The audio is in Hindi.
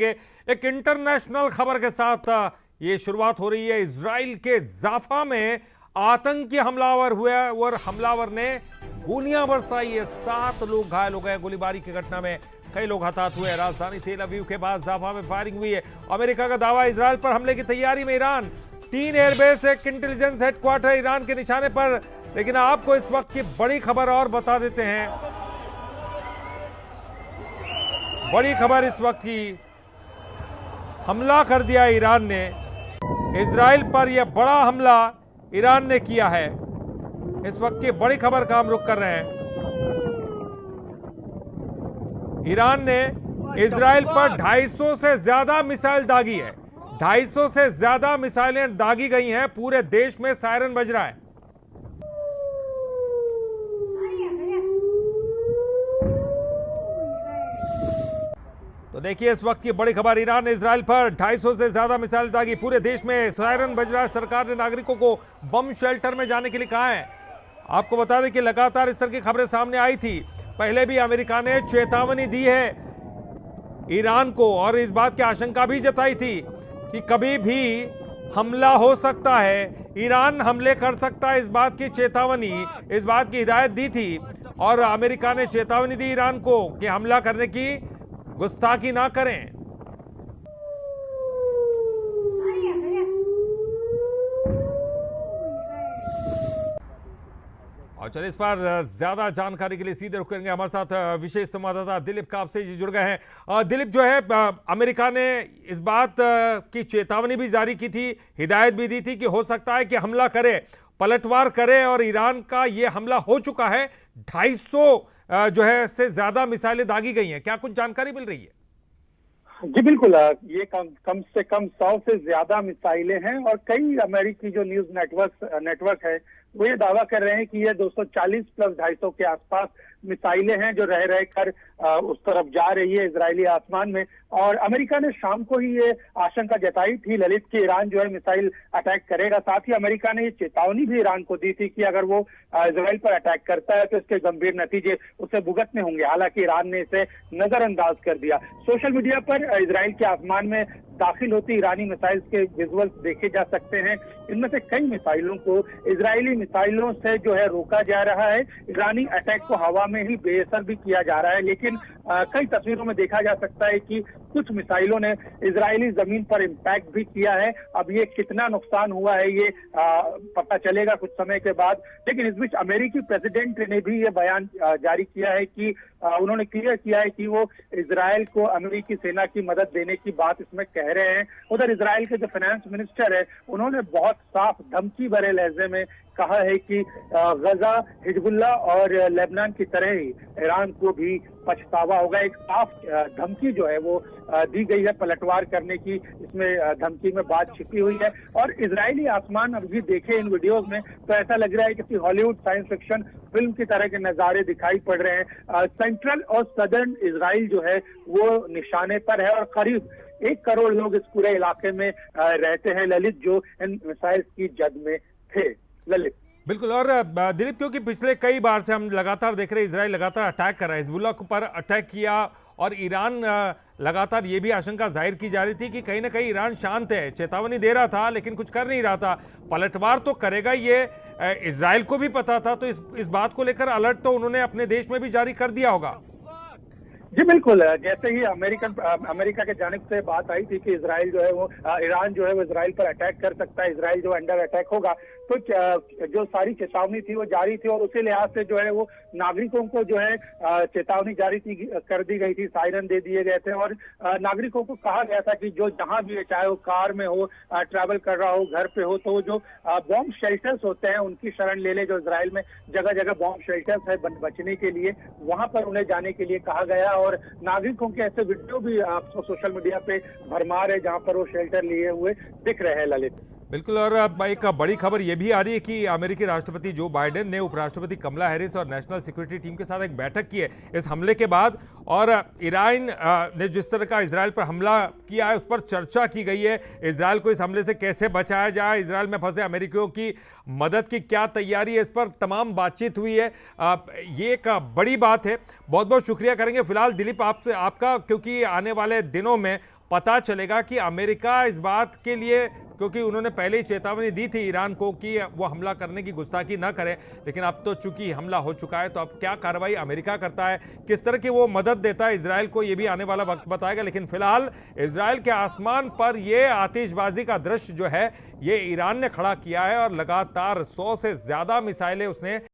एक इंटरनेशनल खबर के साथ ये शुरुआत हो रही है। इजराइल के जाफा में आतंकी हमलावर हुआ और हमलावर ने गोलियां बरसाई है। 7 लोग घायल हो गए। गोलीबारी की घटना में कई लोग हताहत हुए। राजधानी तेल अवीव के बाद जाफा में फायरिंग हुई है। अमेरिका का दावा, इजराइल पर हमले की तैयारी में ईरान। 3 एयरबेस, एक इंटेलिजेंस हेडक्वार्टर ईरान के निशाने पर। लेकिन आपको इस वक्त की बड़ी खबर और बता देते हैं। बड़ी खबर इस वक्त की, हमला कर दिया ईरान ने इजराइल पर। यह बड़ा हमला ईरान ने किया है। इस वक्त की बड़ी खबर का हम रुख कर रहे हैं। ईरान ने इजराइल पर 250 से ज्यादा मिसाइल दागी है। 250 से ज्यादा मिसाइलें दागी गई हैं। पूरे देश में सायरन बज रहा है। तो देखिए इस वक्त की बड़ी खबर, ईरान ने इजराइल पर 250 से ज्यादा मिसाइल दागी। पूरे देश में सायरन बज रहा है। सरकार ने नागरिकों को बम शेल्टर में जाने के लिए कहा है। आपको बता दें कि लगातार इस तरह की खबरें सामने आई थी। पहले भी अमेरिका ने चेतावनी दी है ईरान को और इस बात की आशंका भी जताई थी कि कभी भी हमला हो सकता है, ईरान हमले कर सकता है। इस बात की चेतावनी, इस बात की हिदायत दी थी और अमेरिका ने चेतावनी दी ईरान को कि हमला करने की गुस्ताखी ना करें। और चलिए इस पर ज्यादा जानकारी के लिए सीधे रुक करेंगे। हमारे साथ विशेष संवाददाता दिलीप कापसे जी जुड़ गए हैं। दिलीप, जो है अमेरिका ने इस बात की चेतावनी भी जारी की थी, हिदायत भी दी थी कि हो सकता है कि हमला करे, पलटवार करे, और ईरान का ये हमला हो चुका है। 250 जो है से ज्यादा मिसाइलें दागी गई हैं। क्या कुछ जानकारी मिल रही है? जी बिल्कुल, ये कम से कम 100 से ज्यादा मिसाइलें हैं और कई अमेरिकी जो न्यूज नेटवर्क है वो ये दावा कर रहे हैं कि ये 240 प्लस 250 के आसपास मिसाइलें हैं जो रह कर उस तरफ जा रही है इजरायली आसमान में। और अमेरिका ने शाम को ही ये आशंका जताई थी ललित कि ईरान जो है मिसाइल अटैक करेगा। साथ ही अमेरिका ने ये चेतावनी भी ईरान को दी थी कि अगर वो इजराइल पर अटैक करता है तो इसके गंभीर नतीजे उसे भुगतने होंगे। हालांकि ईरान ने इसे नजरअंदाज कर दिया। सोशल मीडिया पर इजराइल के आसमान में दाखिल होती ईरानी मिसाइल्स के विजुअल्स देखे जा सकते हैं। इनमें से कई मिसाइलों को इजरायली मिसाइलों से जो है रोका जा रहा है। ईरानी अटैक को हवा में ही बेअसर भी किया जा रहा है। लेकिन कई तस्वीरों में देखा जा सकता है कि कुछ मिसाइलों ने इजरायली जमीन पर इम्पैक्ट भी किया है। अब ये कितना नुकसान हुआ है ये पता चलेगा कुछ समय के बाद। लेकिन इस बीच अमेरिकी प्रेसिडेंट ने भी ये बयान जारी किया है कि उन्होंने क्लियर किया है कि वो इजराइल को अमेरिकी सेना की मदद देने की बात इसमें कह रहे हैं। उधर इजराइल के जो फाइनेंस मिनिस्टर है उन्होंने बहुत साफ धमकी भरे लहजे में कहा है कि गजा, हिजबुल्लाह और लेबनान की तरह ही ईरान को भी पछतावा होगा। एक साफ धमकी जो है वो दी गई है पलटवार करने की। इसमें धमकी में बात छिपी हुई है। और इजरायली आसमान अभी देखे इन वीडियोस में तो ऐसा लग रहा है कि हॉलीवुड साइंस फिक्शन फिल्म की तरह के नजारे दिखाई पड़ रहे हैं। सेंट्रल और सदर्न इजराइल जो है वो निशाने पर है और करीब 1 करोड़ लोग इस पूरे इलाके में रहते हैं ललित, जो इन मिसाइल्स की जद में थे। ललित बिल्कुल। और दिलीप, क्योंकि पिछले कई बार से हम लगातार देख रहे हैं इजराइल लगातार अटैक कर रहा है, हिजबुल्लाह पर अटैक किया और ईरान लगातार ये भी आशंका जाहिर की जा रही थी कि कहीं ना कहीं ईरान शांत है, चेतावनी दे रहा था लेकिन कुछ कर नहीं रहा था। पलटवार तो करेगा ये इजराइल को भी पता था। तो इस बात को लेकर अलर्ट तो उन्होंने अपने देश में भी जारी कर दिया होगा। जी बिल्कुल, जैसे ही अमेरिका के जानिब से बात आई थी कि इजराइल जो है वो ईरान जो है वो इजराइल पर अटैक कर सकता है, इजराइल जो अंडर अटैक होगा, तो जो सारी चेतावनी थी वो जारी थी। और उसी लिहाज से जो है वो नागरिकों को जो है चेतावनी जारी कर दी गई थी, सायरन दे दिए गए थे और नागरिकों को कहा गया था कि जो जहां भी है, चाहे वो कार में हो, ट्रैवल कर रहा हो, घर पे हो, तो जो बॉम्ब शेल्टर्स होते हैं उनकी शरण ले ले। जो इजराइल में जगह जगह बॉम्ब शेल्टर्स है बचने के लिए, वहां पर उन्हें जाने के लिए कहा गया। और नागरिकों के ऐसे वीडियो भी आपको सोशल मीडिया पे भरमार है जहां पर वो शेल्टर लिए हुए दिख रहे हैं ललित। बिल्कुल। और एक बड़ी खबर यह भी आ रही है कि अमेरिकी राष्ट्रपति जो बाइडेन ने उपराष्ट्रपति कमला हैरिस और नेशनल सिक्योरिटी टीम के साथ एक बैठक की है इस हमले के बाद। और ईरान ने जिस तरह का इजराइल पर हमला किया है उस पर चर्चा की गई है। इजराइल को इस हमले से कैसे बचाया जाए, इजराइल में फंसे अमेरिकियों की मदद की क्या तैयारी है, इस पर तमाम बातचीत हुई है। ये एक बड़ी बात है। बहुत बहुत शुक्रिया करेंगे फिलहाल दिलीप आपका, क्योंकि आने वाले दिनों में पता चलेगा कि अमेरिका इस बात के लिए, क्योंकि उन्होंने पहले ही चेतावनी दी थी ईरान को कि वो हमला करने की गुस्ताखी ना करे, लेकिन अब तो चूंकि हमला हो चुका है तो अब क्या कार्रवाई अमेरिका करता है, किस तरह की वो मदद देता है इजराइल को, ये भी आने वाला वक्त बताएगा। लेकिन फिलहाल इजराइल के आसमान पर ये आतिशबाजी का दृश्य जो है ये ईरान ने खड़ा किया है और लगातार 100 से ज्यादा मिसाइलें उसने